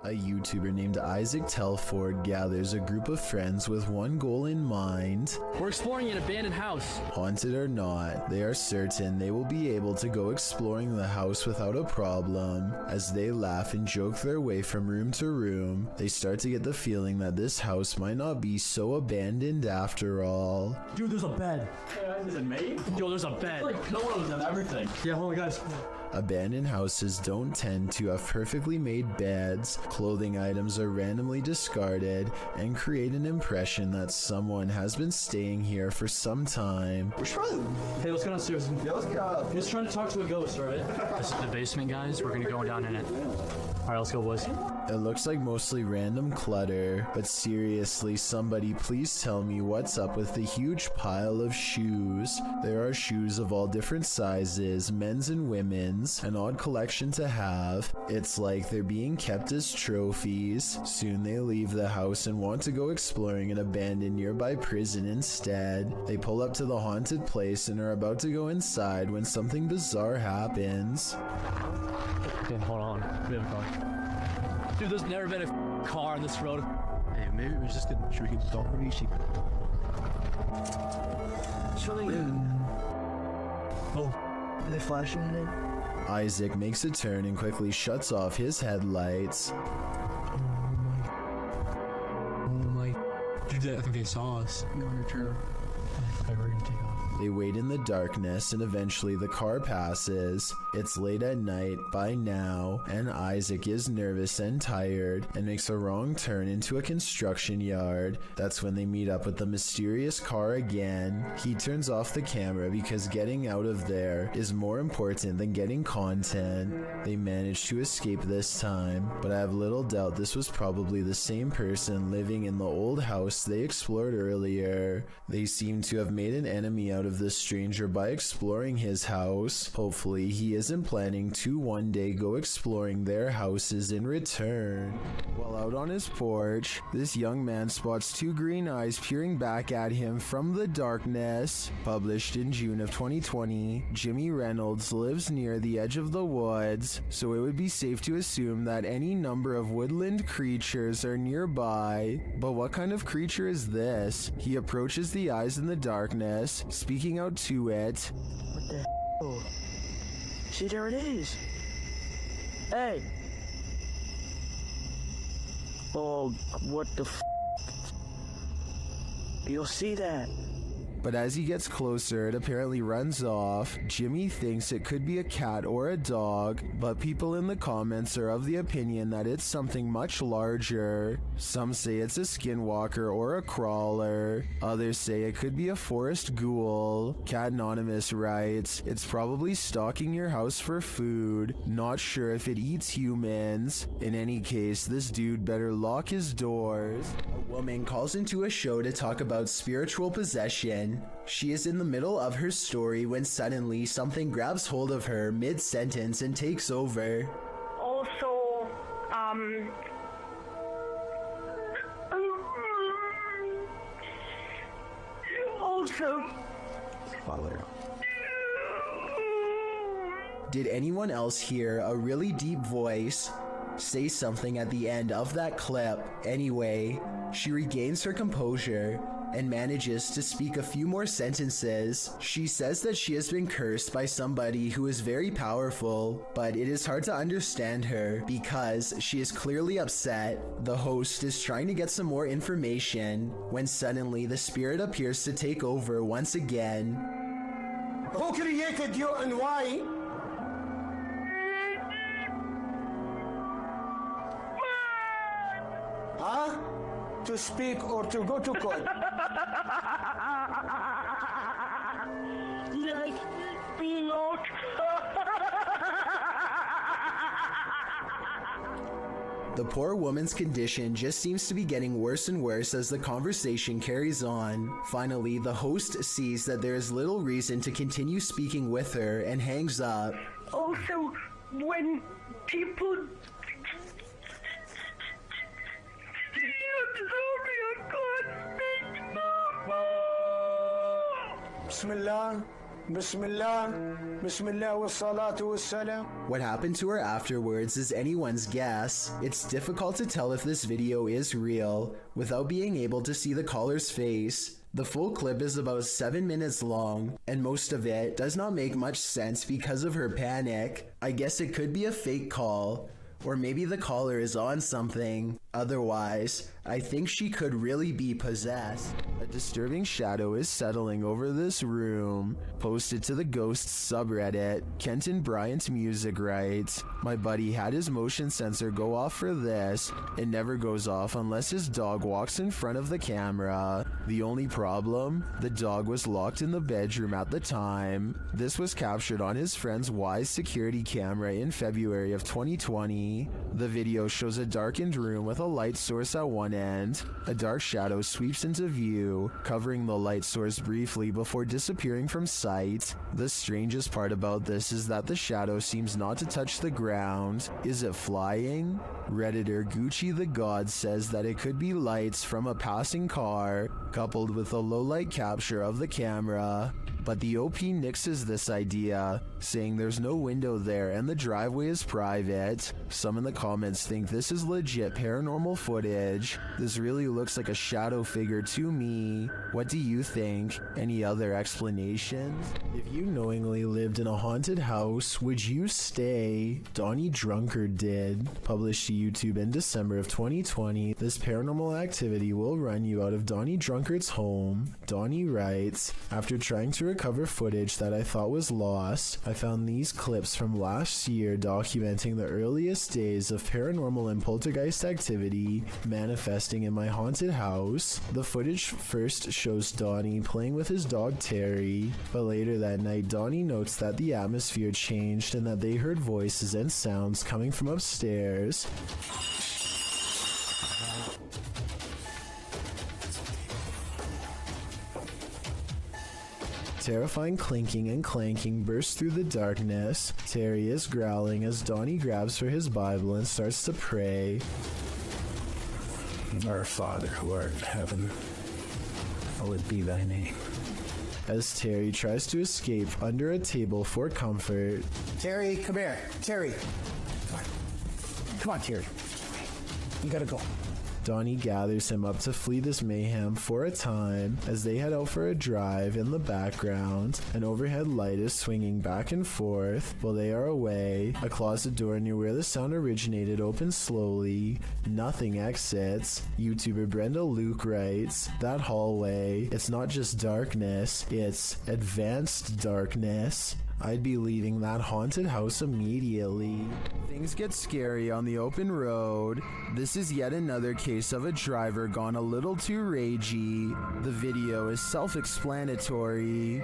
A YouTuber named Isaac Telford gathers a group of friends with one goal in mind. We're exploring an abandoned house. Haunted or not, they are certain they will be able to go exploring the house without a problem. As they laugh and joke their way from room to room, they start to get the feeling that this house might not be so abandoned after all. Dude, there's a bed. Is it me? Yo, there's a bed. Like pillows and everything. Yeah, hold on, guys. Abandoned houses don't tend to have perfectly made beds. Clothing items are randomly discarded and create an impression that someone has been staying here for some time. We're trying. Hey, let's go downstairs. Yeah, let's get out. He's trying to talk to a ghost, alright? This is the basement, guys. We're gonna go down in it. Alright, let's go, boys. It looks like mostly random clutter, but seriously, somebody please tell me what's up with the huge pile of shoes. There are shoes of all different sizes, men's and women's, an odd collection to have. It's like they're being kept as trophies. Soon they leave the house and want to go exploring an abandoned nearby prison instead. They pull up to the haunted place and are about to go inside when something bizarre happens. Okay, hold on. We have a car. Dude, there's never been a car on this road. Hey, maybe we just could drink it. Don't reach it. Oh, are they flashing at it? Isaac makes a turn and quickly shuts off his headlights. Oh my. Dude, I think they saw us. You want to turn? Okay, we're gonna take off. They wait in the darkness and eventually the car passes. It's late at night by now, and Isaac is nervous and tired and makes a wrong turn into a construction yard. That's when they meet up with the mysterious car again. He turns off the camera because getting out of there is more important than getting content. They manage to escape this time, but I have little doubt this was probably the same person living in the old house they explored earlier. They seem to have made an enemy out of this stranger by exploring his house. Hopefully he isn't planning to one day go exploring their houses in return. While out on his porch, this young man spots two green eyes peering back at him from the darkness. Published in June of 2020, Jimmy Reynolds lives near the edge of the woods, so it would be safe to assume that any number of woodland creatures are nearby. But what kind of creature is this? He approaches the eyes in the darkness, speaking out to it. What the hell? See, there it is. Hey. Oh, what the f? You'll see that. But as he gets closer, it apparently runs off. Jimmy thinks it could be a cat or a dog, but people in the comments are of the opinion that it's something much larger. Some say it's a skinwalker or a crawler. Others say it could be a forest ghoul. Cat Anonymous writes, "It's probably stalking your house for food. Not sure if it eats humans. In any case, this dude better lock his doors." A woman calls into a show to talk about spiritual possession. She is in the middle of her story when suddenly something grabs hold of her mid-sentence and takes over. Also, Did anyone else hear a really deep voice say something at the end of that clip? Anyway, she regains her composure and manages to speak a few more sentences. She says that she has been cursed by somebody who is very powerful, but it is hard to understand her because she is clearly upset. The host is trying to get some more information when suddenly the spirit appears to take over once again. Who created you and why? Huh? To speak or to go to court? let me not. The poor woman's condition just seems to be getting worse and worse as the conversation carries on. Finally, the host sees that there is little reason to continue speaking with her and hangs up. Also, when people Bismillah. Bismillah, Bismillah wa salatu wa salam. What happened to her afterwards is anyone's guess. It's difficult to tell if this video is real without being able to see the caller's face. The full clip is about 7 minutes long, and most of it does not make much sense because of her panic. I guess it could be a fake call, or maybe the caller is on something. Otherwise, I think she could really be possessed. A disturbing shadow is settling over this room. Posted to the Ghosts subreddit, Kenton Bryant Music writes, "My buddy had his motion sensor go off for this. It never goes off unless his dog walks in front of the camera. The only problem? The dog was locked in the bedroom at the time. This was captured on his friend's Wise security camera in February of 2020. The video shows a darkened room with a light source at one end. A dark shadow sweeps into view, covering the light source briefly before disappearing from sight. The strangest part about this is that the shadow seems not to touch the ground. Is it flying?" Redditor Gucci the God says that it could be lights from a passing car, coupled with a low light capture of the camera. But the OP nixes this idea, saying there's no window there and the driveway is private. Some in the comments think this is legit paranormal footage. This really looks like a shadow figure to me. What do you think? Any other explanations? If you knowingly lived in a haunted house, would you stay? Donnie Drunkard did. Published to YouTube in December of 2020, this paranormal activity will run you out of Donnie Drunkard's home. Donnie writes, "After trying to recover footage that I thought was lost, I found these clips from last year documenting the earliest days of paranormal and poltergeist activity manifesting in my haunted house. The footage first shows Donnie playing with his dog Terry, but later that night Donnie notes that the atmosphere changed and that they heard voices and sounds coming from upstairs. Terrifying clinking and clanking bursts through the darkness. Terry is growling as Donnie grabs for his Bible and starts to pray. Our Father who art in heaven, hallowed be thy name." As Terry tries to escape under a table for comfort. Terry, come here. Terry. Come on, Terry. You gotta go. Donnie gathers him up to flee this mayhem for a time. As they head out for a drive, in the background, an overhead light is swinging back and forth. While they are away, a closet door near where the sound originated opens slowly. Nothing exits. YouTuber Brenda Luke writes, "That hallway, it's not just darkness, it's advanced darkness. I'd be leaving that haunted house immediately." Things get scary on the open road. This is yet another case of a driver gone a little too ragey. The video is self-explanatory.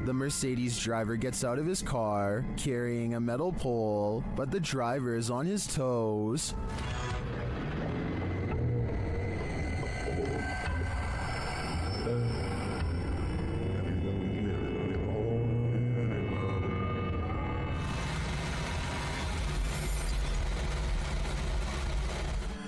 The Mercedes driver gets out of his car, carrying a metal pole, but the driver is on his toes.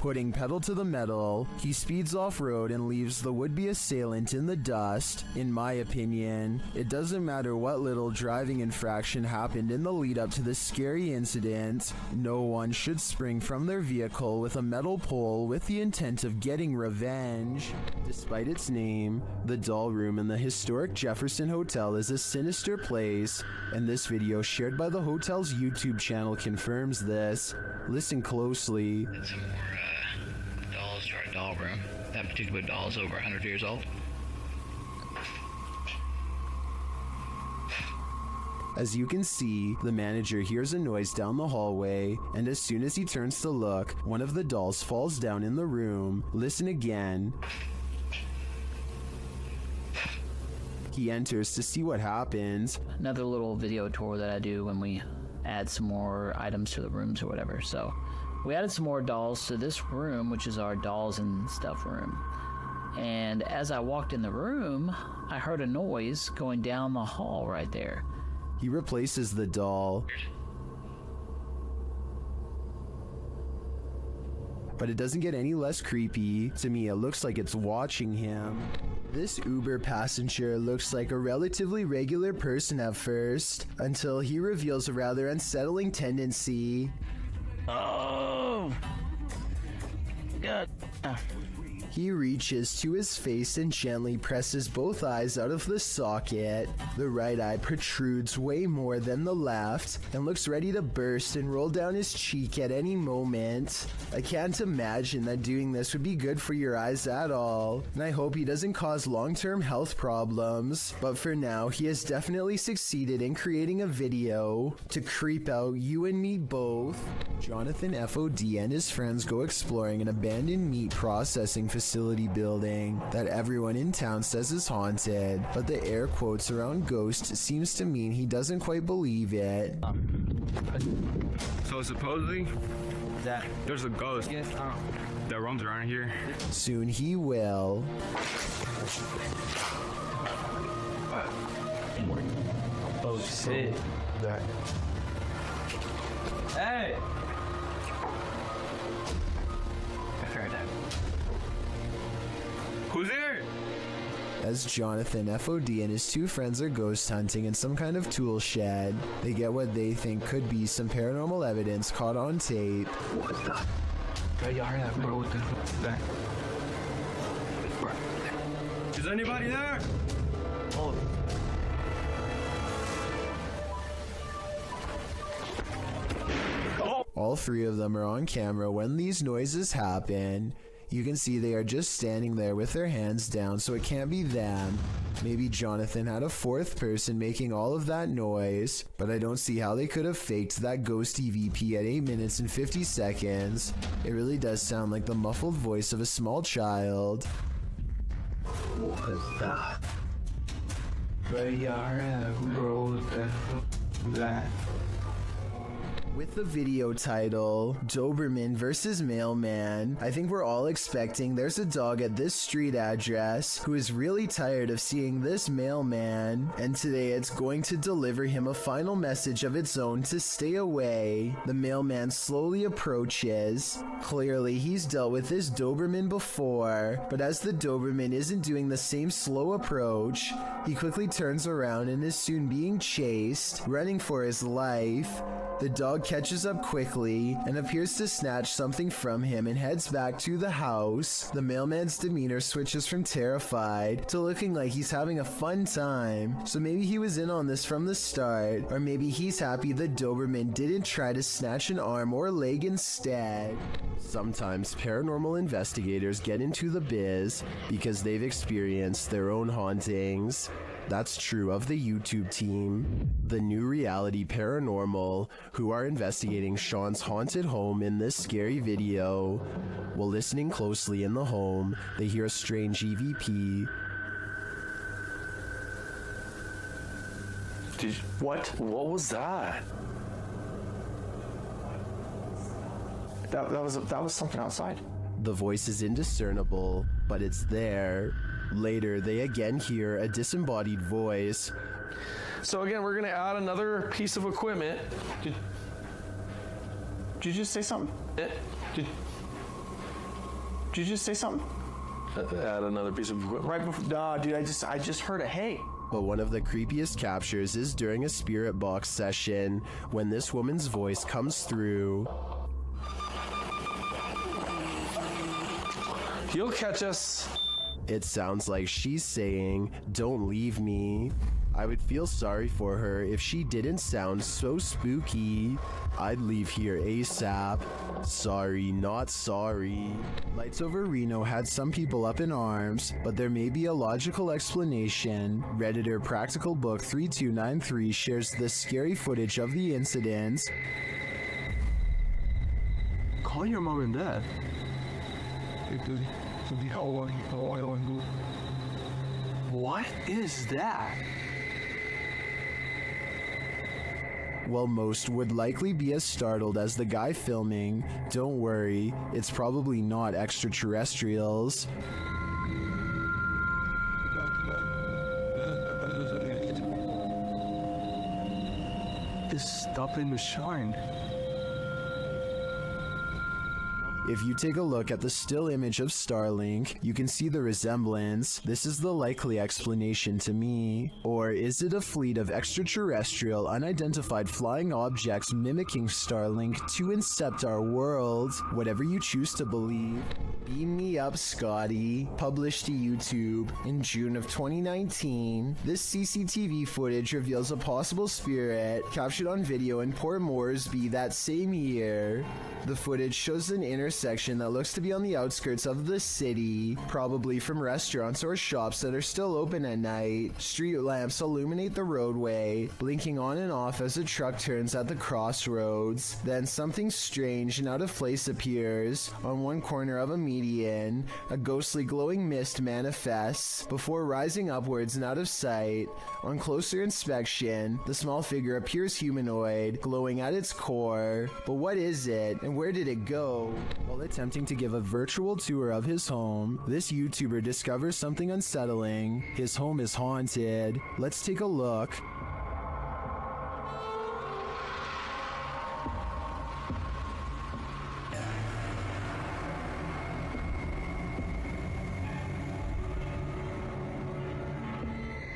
Putting pedal to the metal, he speeds off-road and leaves the would-be assailant in the dust. In my opinion, it doesn't matter what little driving infraction happened in the lead-up to this scary incident. No one should spring from their vehicle with a metal pole with the intent of getting revenge. Despite its name, the doll room in the historic Jefferson Hotel is a sinister place, and this video shared by the hotel's YouTube channel confirms this. Listen closely. Some more dolls to our doll room. That particular doll is over 100 years old. As you can see, the manager hears a noise down the hallway, and as soon as he turns to look, one of the dolls falls down in the room. Listen again. He enters to see what happens. Another little video tour that I do when we add some more items to the rooms or whatever. So we added some more dolls to this room, which is our dolls and stuff room. And as I walked in the room, I heard a noise going down the hall right there. He replaces the doll. But it doesn't get any less creepy. To me, it looks like it's watching him. This Uber passenger looks like a relatively regular person at first, until he reveals a rather unsettling tendency. Oh! God. He reaches to his face and gently presses both eyes out of the socket. The right eye protrudes way more than the left and looks ready to burst and roll down his cheek at any moment. I can't imagine that doing this would be good for your eyes at all, and I hope he doesn't cause long-term health problems. But for now, he has definitely succeeded in creating a video to creep out you and me both. Jonathan FOD and his friends go exploring an abandoned meat processing facility building that everyone in town says is haunted, but the air quotes around ghost seems to mean he doesn't quite believe it. So supposedly, there's a ghost that roams around here. Soon he will. Oh shit. Hey! I heard that. Who's there? As Jonathan FOD and his two friends are ghost hunting in some kind of tool shed, they get what they think could be some paranormal evidence caught on tape. What the? Bro, y'all heard that, bro? What the fuck is that? Bro. Is anybody there? Oh. All three of them are on camera when these noises happen. You can see they are just standing there with their hands down, so it can't be them. Maybe Jonathan had a fourth person making all of that noise, but I don't see how they could have faked that ghost EVP at 8 minutes and 50 seconds. It really does sound like the muffled voice of a small child. What is that? Bro, y'all heard that, bro? What the fuck is that? With the video title, Doberman vs. Mailman, I think we're all expecting there's a dog at this street address who is really tired of seeing this mailman, and today it's going to deliver him a final message of its own to stay away. The mailman slowly approaches. Clearly, he's dealt with this Doberman before, but as the Doberman isn't doing the same slow approach, he quickly turns around and is soon being chased, running for his life. The dog catches up quickly and appears to snatch something from him and heads back to the house. The mailman's demeanor switches from terrified to looking like he's having a fun time. So maybe he was in on this from the start, or maybe he's happy the Doberman didn't try to snatch an arm or leg instead. Sometimes paranormal investigators get into the biz because they've experienced their own hauntings. That's true of the YouTube team, The New Reality Paranormal, who are investigating Sean's haunted home in this scary video. While listening closely in the home, they hear a strange EVP. What? What was that? That was something outside. The voice is indiscernible, but it's there. Later, they again hear a disembodied voice. So again, we're gonna add another piece of equipment. Did you just say something? Did you just say something? Add another piece of equipment. Right before, dude, I just heard a hey. But one of the creepiest captures is during a spirit box session when this woman's voice comes through. You'll catch us. It sounds like she's saying, "Don't leave me." I would feel sorry for her if she didn't sound so spooky. I'd leave here ASAP. Sorry, not sorry. Lights Over Reno had some people up in arms, but there may be a logical explanation. Redditor Practical Book 3293 shares the scary footage of the incident. Call your mom and dad. What is that? While most would likely be as startled as the guy filming, don't worry, it's probably not extraterrestrials. this Duppy machine? If you take a look at the still image of Starlink, you can see the resemblance. This is the likely explanation to me. Or is it a fleet of extraterrestrial, unidentified flying objects mimicking Starlink to incept our world? Whatever you choose to believe. Beam Me Up Scotty, published to YouTube in June of 2019. This CCTV footage reveals a possible spirit captured on video in Port Moresby that same year. The footage shows an intersection that looks to be on the outskirts of the city, probably from restaurants or shops that are still open at night. Street lamps illuminate the roadway, blinking on and off as a truck turns at the crossroads. Then something strange and out of place appears. On one corner of a median, a ghostly glowing mist manifests before rising upwards and out of sight. On closer inspection, the small figure appears humanoid, glowing at its core. But what is it, and where did it go? While attempting to give a virtual tour of his home, this YouTuber discovers something unsettling. His home is haunted. Let's take a look.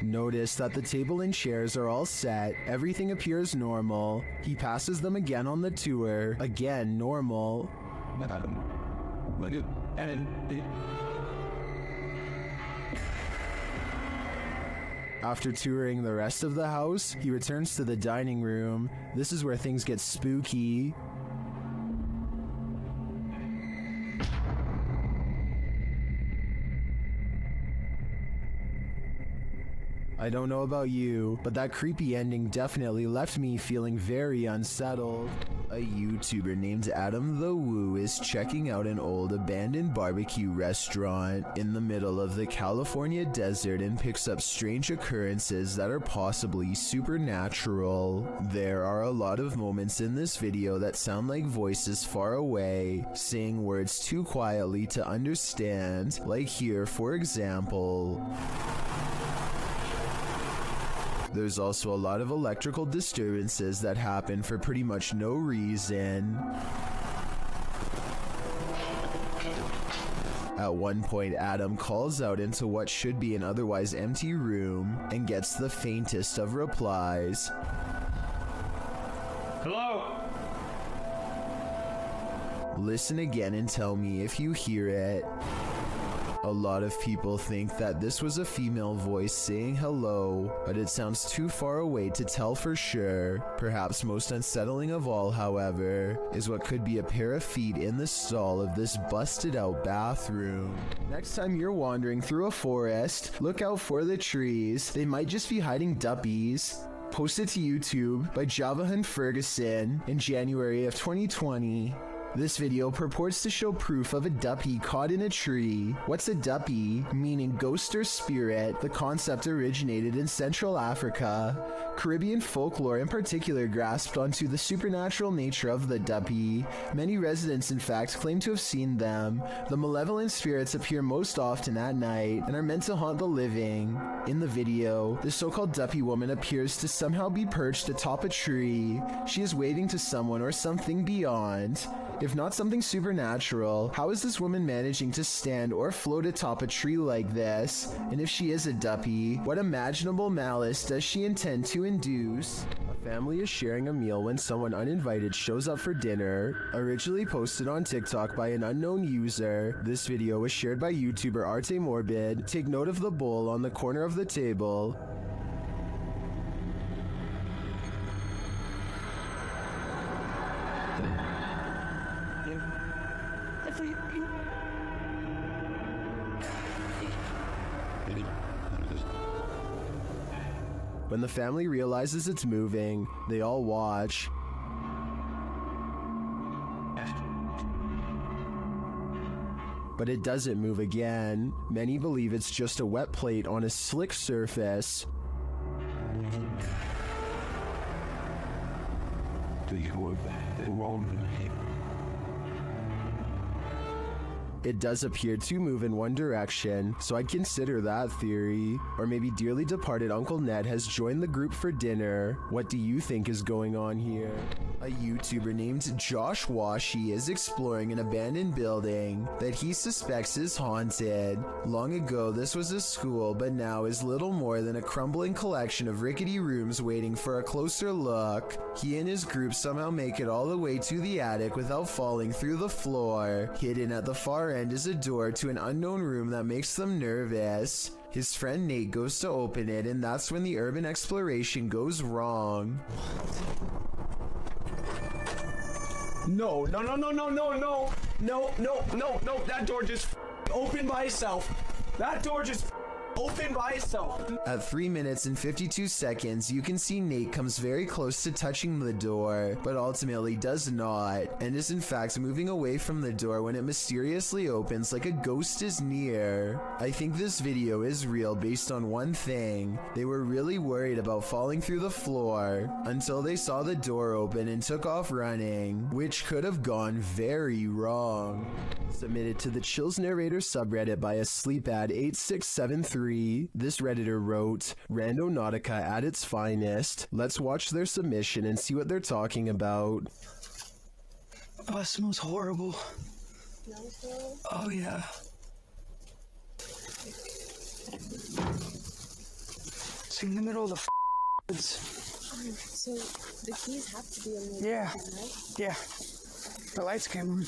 Notice that the table and chairs are all set. Everything appears normal. He passes them again on the tour. Again, normal. After touring the rest of the house, he returns to the dining room. This is where things get spooky. I don't know about you, but that creepy ending definitely left me feeling very unsettled. A YouTuber named Adam the Woo is checking out an old abandoned barbecue restaurant in the middle of the California desert and picks up strange occurrences that are possibly supernatural. There are a lot of moments in this video that sound like voices far away, saying words too quietly to understand, like here for example. There's also a lot of electrical disturbances that happen for pretty much no reason. At one point, Adam calls out into what should be an otherwise empty room and gets the faintest of replies. Hello? Listen again and tell me if you hear it. A lot of people think that this was a female voice saying hello, but it sounds too far away to tell for sure. Perhaps most unsettling of all, however, is what could be a pair of feet in the stall of this busted out bathroom. Next time you're wandering through a forest, look out for the trees. They might just be hiding duppies. Posted to YouTube by Javahan Ferguson in January of 2020. This video purports to show proof of a duppy caught in a tree. What's a duppy? Meaning ghost or spirit. The concept originated in Central Africa. Caribbean folklore in particular grasped onto the supernatural nature of the duppy. Many residents in fact claim to have seen them. The malevolent spirits appear most often at night and are meant to haunt the living. In the video, the so-called duppy woman appears to somehow be perched atop a tree. She is waving to someone or something beyond. If not something supernatural, how is this woman managing to stand or float atop a tree like this? And if she is a duppy, what imaginable malice does she intend to induce? A family is sharing a meal when someone uninvited shows up for dinner. Originally posted on TikTok by an unknown user, this video was shared by YouTuber Arte Morbid. Take note of the bowl on the corner of the table. When the family realizes it's moving, they all watch. But it doesn't move again. Many believe it's just a wet plate on a slick surface. It does appear to move in one direction, so I'd consider that theory. Or maybe dearly departed Uncle Ned has joined the group for dinner. What do you think is going on here? A YouTuber named Josh Washi is exploring an abandoned building that he suspects is haunted. Long ago, this was a school, but now is little more than a crumbling collection of rickety rooms waiting for a closer look. He and his group somehow make it all the way to the attic without falling through the floor. Hidden at the far end is a door to an unknown room that makes them nervous. His friend Nate goes to open it, and that's when the urban exploration goes wrong. No, that door just opened by itself. That door just opened by itself. At 3 minutes and 52 seconds, you can see Nate comes very close to touching the door, but ultimately does not, and is in fact moving away from the door when it mysteriously opens like a ghost is near. I think this video is real based on one thing. They were really worried about falling through the floor until they saw the door open and took off running, which could have gone very wrong. Submitted to the Chills Narrator subreddit by a sleepad8673. This Redditor wrote, Randonautica at its finest. Let's watch their submission and see what they're talking about. Oh, it smells horrible. Oh, yeah. It's in the middle of the woods. So the keys have to be in the Yeah. room, right? Yeah. The lights came on.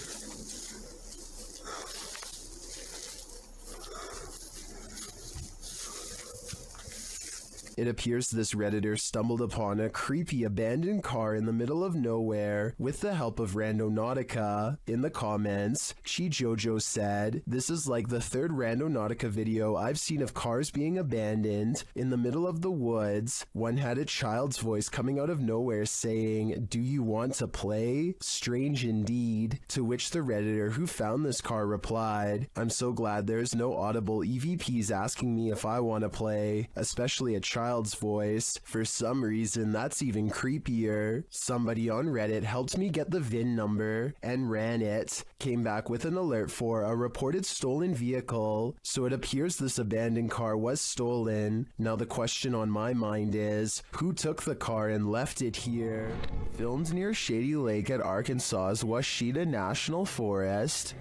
It appears this Redditor stumbled upon a creepy abandoned car in the middle of nowhere with the help of Randonautica. In the comments, Chi Jojo said, "This is like the third Randonautica video I've seen of cars being abandoned in the middle of the woods. One had a child's voice coming out of nowhere saying, 'Do you want to play?' Strange indeed." To which the Redditor who found this car replied, "I'm so glad there's no audible EVPs asking me if I want to play, especially a child's voice. For some reason, that's even creepier. Somebody on Reddit helped me get the VIN number and ran it. Came back with an alert for a reported stolen vehicle. So it appears this abandoned car was stolen. Now the question on my mind is, who took the car and left it here?" Filmed near Shady Lake at Arkansas's Washita National Forest.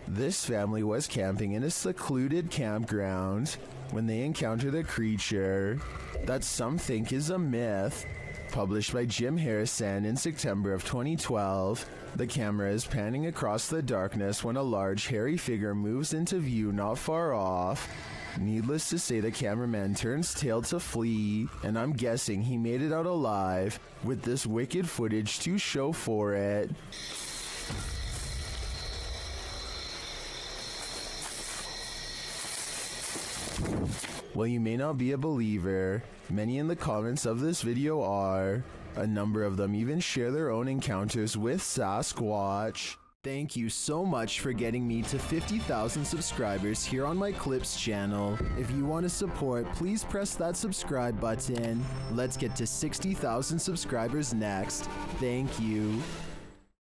This family was camping in a secluded campground when they encountered a creature that some think is a myth. Published by Jim Harrison in September of 2012, the camera is panning across the darkness when a large hairy figure moves into view not far off. Needless to say, the cameraman turns tail to flee, and I'm guessing he made it out alive, with this wicked footage to show for it. While you may not be a believer, many in the comments of this video are. A number of them even share their own encounters with Sasquatch. Thank you so much for getting me to 50,000 subscribers here on my Clips channel. If you want to support, please press that subscribe button. Let's get to 60,000 subscribers next. Thank you.